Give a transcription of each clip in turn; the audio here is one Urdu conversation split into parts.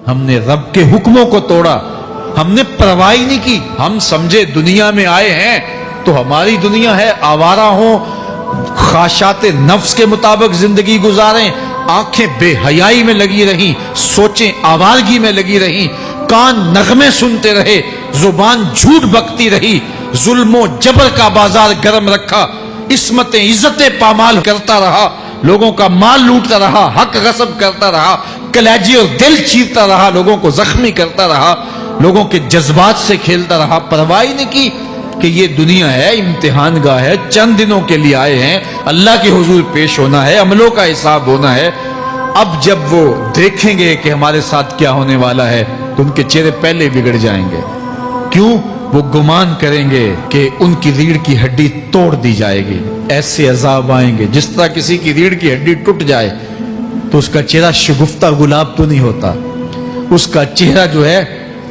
ہم نے رب کے حکموں کو توڑا، ہم نے پرواہ ہی نہیں کی۔ ہم سمجھے دنیا میں آئے ہیں تو ہماری دنیا ہے، آوارہ ہوں، خواہشات نفس کے مطابق زندگی گزاریں، آنکھیں بے حیائی میں لگی رہیں، سوچیں آوارگی میں لگی رہیں، کان نغمے سنتے رہے، زبان جھوٹ بکتی رہی، ظلم و جبر کا بازار گرم رکھا، عصمتیں عزتیں پامال کرتا رہا، لوگوں کا مال لوٹتا رہا، حق غصب کرتا رہا، کلیجے اور دل چیرتا رہا، لوگوں کو زخمی کرتا رہا، لوگوں کے جذبات سے کھیلتا رہا، پرواہ نہیں کی کہ یہ دنیا ہے، امتحان گاہ ہے، چند دنوں کے لیے آئے ہیں، اللہ کے حضور پیش ہونا ہے، عملوں کا حساب ہونا ہے۔ اب جب وہ دیکھیں گے کہ ہمارے ساتھ کیا ہونے والا ہے تو ان کے چہرے پہلے بگڑ جائیں گے۔ کیوں؟ وہ گمان کریں گے کہ ان کی ریڑھ کی ہڈی توڑ دی جائے گی، ایسے عذاب آئیں گے جس طرح کسی کی ریڑھ کی ہڈی ٹوٹ جائے تو اس کا چہرہ شگفتہ گلاب تو نہیں ہوتا، اس کا چہرہ جو ہے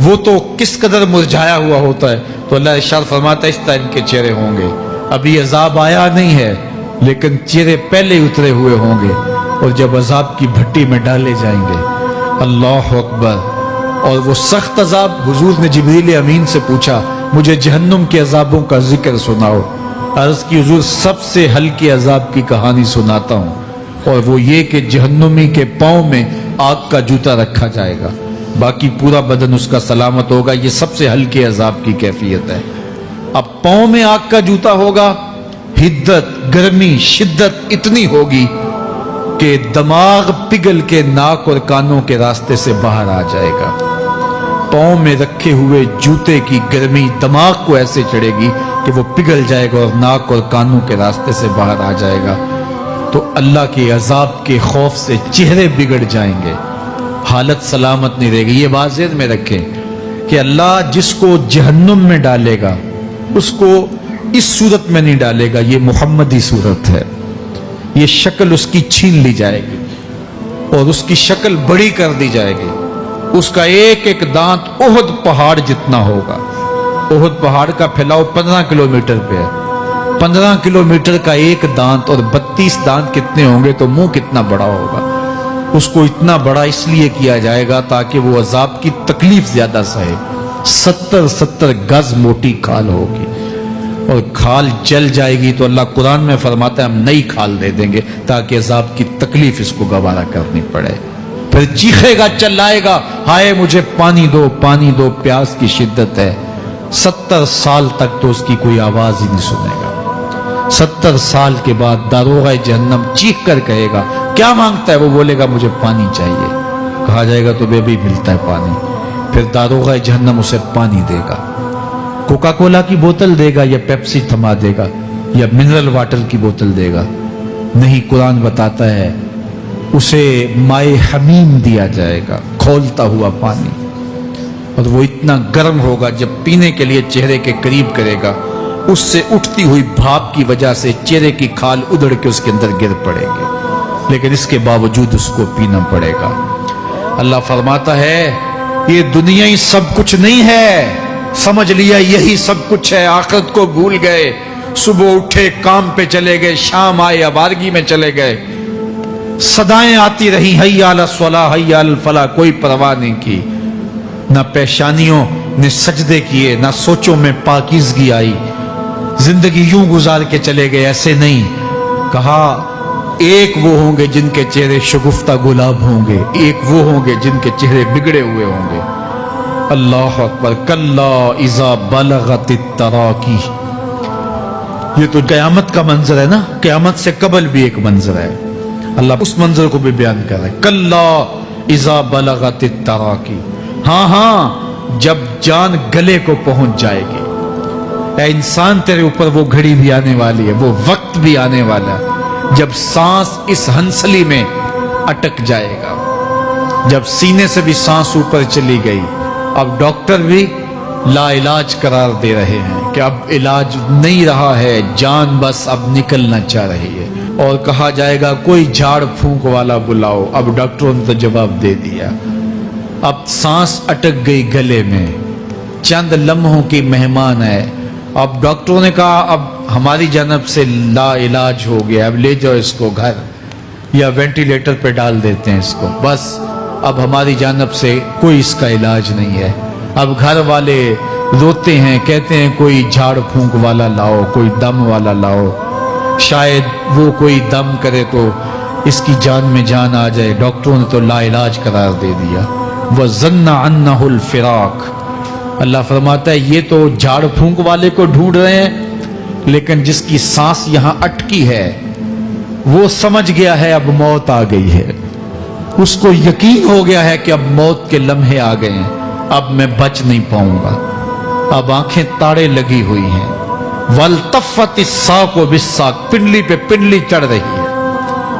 وہ تو کس قدر مرجھایا ہوا ہوتا ہے۔ تو اللہ ارشاد فرماتا ہے اس طرح ان کے چہرے ہوں گے۔ ابھی عذاب آیا نہیں ہے لیکن چہرے پہلے اترے ہوئے ہوں گے، اور جب عذاب کی بھٹی میں ڈالے جائیں گے، اللہ اکبر، اور وہ سخت عذاب، حضور نے جبریل امین سے پوچھا مجھے جہنم کے عذابوں کا ذکر سناؤ۔ عرض کی حضور سب سے ہلکے عذاب کی کہانی سناتا ہوں، اور وہ یہ کہ جہنمی کے پاؤں میں آگ کا جوتا رکھا جائے گا، باقی پورا بدن اس کا سلامت ہوگا۔ یہ سب سے ہلکے عذاب کی کیفیت ہے۔ اب پاؤں میں آگ کا جوتا ہوگا، حدت، گرمی، شدت اتنی ہوگی کہ دماغ پگھل کے ناک اور کانوں کے راستے سے باہر آ جائے گا۔ پاؤں میں رکھے ہوئے جوتے کی گرمی دماغ کو ایسے چڑھے گی کہ وہ پگھل جائے گا اور ناک اور کانوں کے راستے سے باہر آ جائے گا۔ تو اللہ کے عذاب کے خوف سے چہرے بگڑ جائیں گے، حالت سلامت نہیں رہے گی۔ یہ بات ذہن میں رکھیں کہ اللہ جس کو جہنم میں ڈالے گا اس کو اس صورت میں نہیں ڈالے گا، یہ محمدی صورت ہے، یہ شکل اس کی چھین لی جائے گی اور اس کی شکل بڑی کر دی جائے گی۔ اس کا ایک ایک دانت احد پہاڑ جتنا ہوگا۔ احد پہاڑ کا پھیلاؤ 15 کلومیٹر پہ ہے، 15 کلومیٹر کا ایک دانت، اور 32 دانت کتنے ہوں گے تو منہ کتنا بڑا ہوگا۔ اس کو اتنا بڑا اس لیے کیا جائے گا تاکہ وہ عذاب کی تکلیف زیادہ سہے۔ 70 گز موٹی کھال ہوگی، اور کھال جل جائے گی تو اللہ قرآن میں فرماتا ہے ہم نئی کھال دے دیں گے تاکہ عذاب کی تکلیف اس کو گوارا کرنی پڑے۔ پھر چیخے گا، چلائے گا، ہائے مجھے پانی دو، پانی دو، پیاس کی شدت ہے۔ 70 سال تک تو اس کی کوئی آواز ہی نہیں سنے گا۔ 70 سال کے بعد داروغہ جہنم چیخ کر کہے گا کیا مانگتا ہے؟ وہ بولے گا مجھے پانی چاہیے۔ کہا جائے گا تو بے بھی ملتا ہے پانی۔ پھر داروغہ جہنم اسے پانی دے گا، کوکا کولا کی بوتل دے گا یا پیپسی تھما دے گا یا منرل واٹر کی بوتل دے گا؟ نہیں، قرآن بتاتا ہے اسے مائے حمیم دیا جائے گا، کھولتا ہوا پانی، اور وہ اتنا گرم ہوگا جب پینے کے لیے چہرے کے قریب کرے گا اس سے اٹھتی ہوئی بھاپ کی وجہ سے چہرے کی کھال ادھڑ کے اس کے اندر گر پڑے گی، لیکن اس کے باوجود اس کو پینا پڑے گا۔ اللہ فرماتا ہے یہ دنیا ہی سب کچھ نہیں ہے، سمجھ لیا یہی سب کچھ ہے، آخرت کو بھول گئے، صبح اٹھے کام پہ چلے گئے، شام آئے آوارگی میں چلے گئے، صدائیں آتی رہی حی علی الصلاۃ حی علی الفلاح، کوئی پرواہ نہیں کی، نہ پیشانیوں نے سجدے کیے، نہ سوچوں میں پاکیزگی آئی، زندگی یوں گزار کے چلے گئے۔ ایسے نہیں، کہا ایک وہ ہوں گے جن کے چہرے شگفتہ گلاب ہوں گے، ایک وہ ہوں گے جن کے چہرے بگڑے ہوئے ہوں گے۔ اللہ اکبر، کلا اذا بلغت التراقی، یہ تو قیامت کا منظر ہے نا، قیامت سے قبل بھی ایک منظر ہے، اللہ اس منظر کو بھی بیان کر رہا ہے، کلا اذا بلغت التراقی، ہاں جب جان گلے کو پہنچ جائے گی۔ اے انسان تیرے اوپر وہ گھڑی بھی آنے والی ہے، وہ وقت بھی آنے والا ہے جب سانس اس ہنسلی میں اٹک جائے گا، جب سینے سے بھی سانس اوپر چلی گئی، اب ڈاکٹر بھی لا علاج قرار دے رہے ہیں کہ اب علاج نہیں رہا ہے، جان بس اب نکلنا چاہ رہی ہے، اور کہا جائے گا کوئی جھاڑ پھونک والا بلاؤ۔ اب ڈاکٹروں نے تو جواب دے دیا، اب سانس اٹک گئی گلے میں، چند لمحوں کی مہمان ہے۔ اب ڈاکٹروں نے کہا اب ہماری جانب سے لا علاج ہو گیا، اب لے جاؤ اس کو گھر، یا وینٹیلیٹر پہ ڈال دیتے ہیں اس کو، بس اب ہماری جانب سے کوئی اس کا علاج نہیں ہے. اب گھر والے روتے ہیں, کہتے ہیں کوئی جھاڑ پھونک والا لاؤ, کوئی دم والا لاؤ, شاید وہ کوئی دم کرے تو اس کی جان میں جان آ جائے. ڈاکٹروں نے تو لا علاج قرار دے دیا. وَظَنَّ عَنَّهُ الْفِرَاقُ. اللہ فرماتا ہے یہ تو جھاڑ پھونک والے کو ڈھونڈ رہے ہیں, لیکن جس کی سانس یہاں اٹکی ہے وہ سمجھ گیا ہے اب موت آ گئی ہے. اس کو یقین ہو گیا ہے کہ اب موت کے لمحے آ گئے ہیں, اب میں بچ نہیں پاؤں گا. اب آنکھیں تاڑے لگی ہوئی ہیں. وَالْتَفَّتِ السَّاقُ بِالسَّاقِ. پنڈلی پہ پنڈلی چڑھ رہی ہے.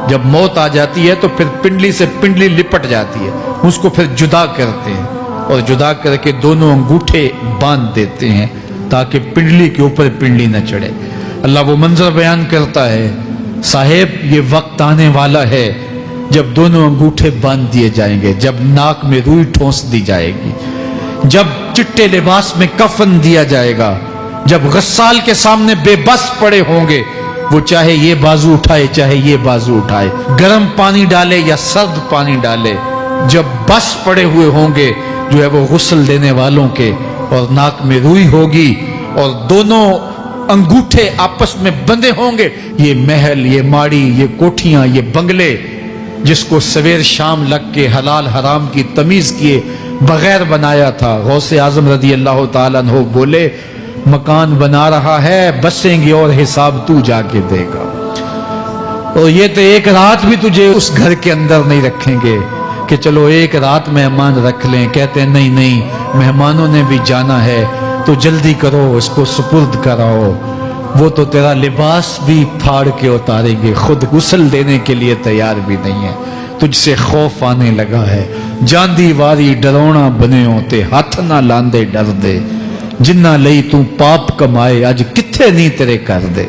جب موت آ جاتی ہے تو پھر پنڈلی سے پنڈلی لپٹ جاتی ہے, اس کو پھر جدا کرتے ہیں اور جدا کر کے دونوں انگوٹھے باندھ دیتے ہیں تاکہ پنڈلی کے اوپر پنڈلی نہ چڑھے. اللہ وہ منظر بیان کرتا ہے, صاحب یہ وقت آنے والا ہے جب دونوں انگوٹھے باندھ دیے جائیں گے, جب ناک میں روئی ٹھونس دی جائے گی, جب چٹے لباس میں کفن دیا جائے گا, جب غسال کے سامنے بے بس پڑے ہوں گے, وہ چاہے یہ بازو اٹھائے چاہے یہ بازو اٹھائے, گرم پانی ڈالے یا سرد پانی ڈالے, جب بس پڑے ہوئے ہوں گے جو ہے وہ غسل دینے والوں کے, اور ناک میں روئی ہوگی اور دونوں انگوٹھے آپس میں بندھے ہوں گے. یہ محل, یہ ماڑی, یہ کوٹھیاں, یہ بنگلے جس کو سویر شام لگ کے حلال حرام کی تمیز کیے بغیر بنایا تھا, غوث اعظم رضی اللہ تعالیٰ عنہ بولے مکان بنا رہا ہے, بسیں گے اور حساب تو جا کے دے گا, اور یہ تو ایک رات بھی تجھے اس گھر کے اندر نہیں رکھیں گے کہ چلو ایک رات مہمان رکھ لیں. کہتے ہیں نہیں نہیں, مہمانوں نے بھی جانا ہے تو جلدی کرو, اس کو سپرد کراؤ. وہ تو تیرا لباس بھی پھاڑ کے اتاریں گے, خود غسل دینے کے لیے تیار بھی نہیں ہے. تجھ سے خوف آنے لگا ہے, جاندی واری ڈرونا بنے ہوتے, ہاتھ نہ لاندے ڈر دے, جنہ لئی تو پاپ کمائے اج کتھے نہیں تیرے کر دے.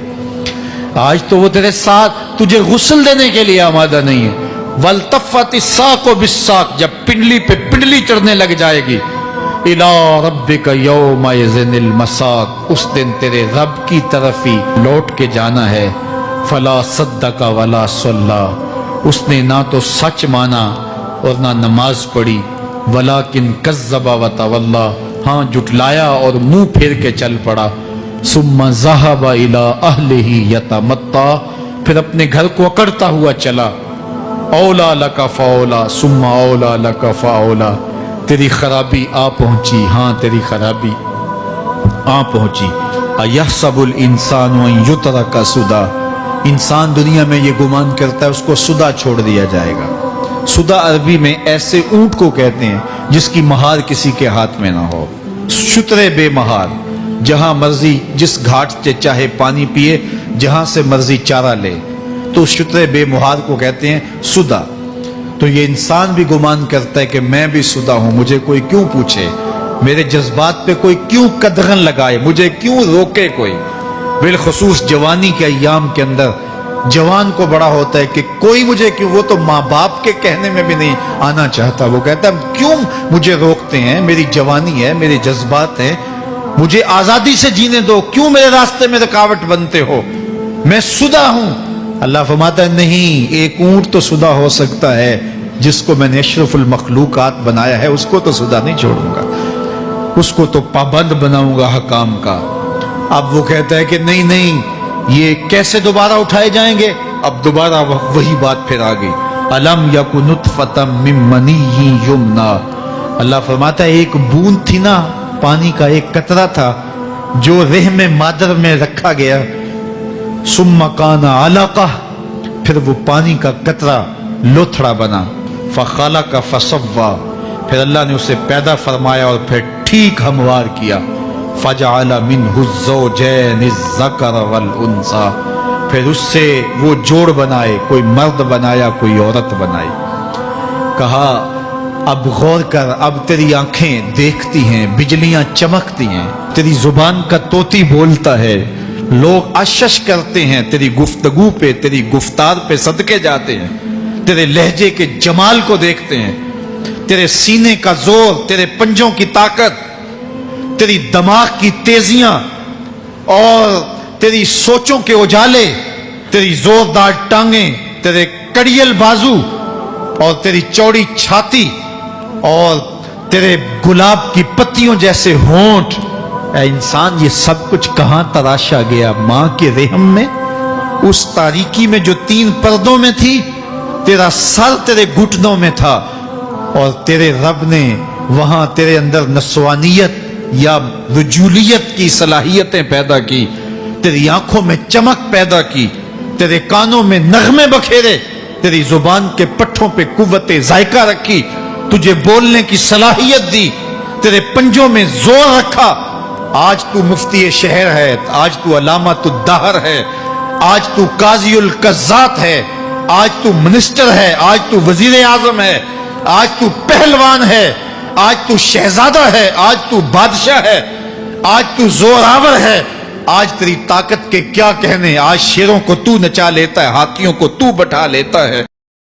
آج تو وہ تیرے ساتھ تجھے غسل دینے کے لیے آمادہ نہیں ہے. وَالْتَفَّتِ السَّاقُ بِالسَّاقِ. جب پنڈلی پہ پنڈلی چڑھنے لگ جائے گی, إِلَىٰ رَبِّكَ يَوْمَئِذٍ الْمَسَاقُ. اس دن تیرے رب کی طرف ہی لوٹ کے جانا ہے. فَلَا صَدَّقَ وَلَا صَلَّىٰ. اس نے نہ تو سچ مانا اور نہ نماز پڑھی. وَلَٰكِنْ كَذَّبَ وَتَوَلَّىٰ. ہاں جھٹلایا اور منہ پھیر کے چل پڑا. ثُمَّ ذَهَبَ إِلَىٰ أَهْلِهِ يَتَمَطَّىٰ. پھر اپنے گھر کو اکڑتا ہوا چلا. اولا لک فاولا ثم اولا لک فاولا. تیری خرابی آ پہنچی, ہاں تیری خرابی آ پہنچی. ایحسب الانسان ان یترک سدی. انسان دنیا میں یہ گمان کرتا ہے اس کو سدا چھوڑ دیا جائے گا. سدا عربی میں ایسے اونٹ کو کہتے ہیں جس کی مہار کسی کے ہاتھ میں نہ ہو. شترے بے مہار, جہاں مرضی جس گھاٹ سے چاہے پانی پیے, جہاں سے مرضی چارہ لے, تو شترے بے مہار کو کہتے ہیں سدا. تو یہ انسان بھی گمان کرتا ہے کہ میں بھی سدا ہوں, مجھے کوئی کیوں پوچھے, میرے جذبات پہ کوئی کیوں قدغن لگائے, مجھے کیوں روکے کوئی. بالخصوص جوانی کے ایام کے اندر جوان کو بڑا ہوتا ہے کہ کوئی مجھے کیوں, وہ تو ماں باپ کے کہنے میں بھی نہیں آنا چاہتا. وہ کہتا ہے کیوں مجھے روکتے ہیں, میری جوانی ہے, میرے جذبات ہیں, مجھے آزادی سے جینے دو, کیوں میرے راستے میں رکاوٹ بنتے ہو, میں سدا ہوں. اللہ فرماتا ہے نہیں, ایک اونٹ تو سدا ہو سکتا ہے جس کو میں نے اشرف المخلوقات بنایا ہے, اس کو تو سدا نہیں چھوڑوں گا, اس کو تو پابند بناؤں گا حکام کا. اب وہ کہتا ہے کہ نہیں نہیں, یہ کیسے دوبارہ اٹھائے جائیں گے. اب دوبارہ وہی بات پھر آ گئی. الم یک نطفۃ من منی یمنا. اللہ فرماتا ہے ایک بوند تھی نا, پانی کا ایک قطرہ تھا جو رحم مادر میں رکھا گیا. ثم کان علقہ, پھر وہ پانی کا قطرہ لوتھڑا بنا. فخلق فسوی, پھر اللہ نے اسے پیدا فرمایا اور پھر ٹھیک ہموار کیا. فجعل منہ الزوجین الذکر والانثی, پھر اس سے وہ جوڑ بنائے, کوئی مرد بنایا کوئی عورت بنائی. کہا اب غور کر, اب تیری آنکھیں دیکھتی ہیں, بجلیاں چمکتی ہیں, تیری زبان کا طوطی بولتا ہے, لوگ اشش کرتے ہیں تیری گفتگو پہ, تیری گفتار پہ صدقے جاتے ہیں, تیرے لہجے کے جمال کو دیکھتے ہیں, تیرے سینے کا زور, تیرے پنجوں کی طاقت, تیری دماغ کی تیزیاں اور تیری سوچوں کے اجالے, تیری زوردار ٹانگیں, تیرے کڑیل بازو اور تیری چوڑی چھاتی اور تیرے گلاب کی پتیوں جیسے ہونٹ، اے انسان یہ سب کچھ کہاں تراشا گیا؟ ماں کے رحم میں، اس تاریکی میں جو 3 پردوں میں تھی، تیرا سر تیرے گھٹنوں میں تھا، اور تیرے رب نے وہاں تیرے اندر نسوانیت یا رجولیت کی صلاحیتیں پیدا کی، تیری آنکھوں میں چمک پیدا کی، تیرے کانوں میں نغمے بکھیرے، تیری زبان کے پٹھوں پہ قوت ذائقہ رکھی، تجھے بولنے کی صلاحیت دی، تیرے پنجوں میں زور رکھا۔ آج تو مفتی شہر ہے، آج تو علامۃ الدہر ہے، آج تو قاضی القضات ہے، آج تو منسٹر ہے، آج تو وزیر اعظم ہے، آج تو پہلوان ہے، آج تو شہزادہ ہے، آج تو بادشاہ ہے، آج تو زوراور ہے، آج تیری طاقت کے کیا کہنے، آج شیروں کو تو نچا لیتا ہے، ہاتھیوں کو تو بٹھا لیتا ہے۔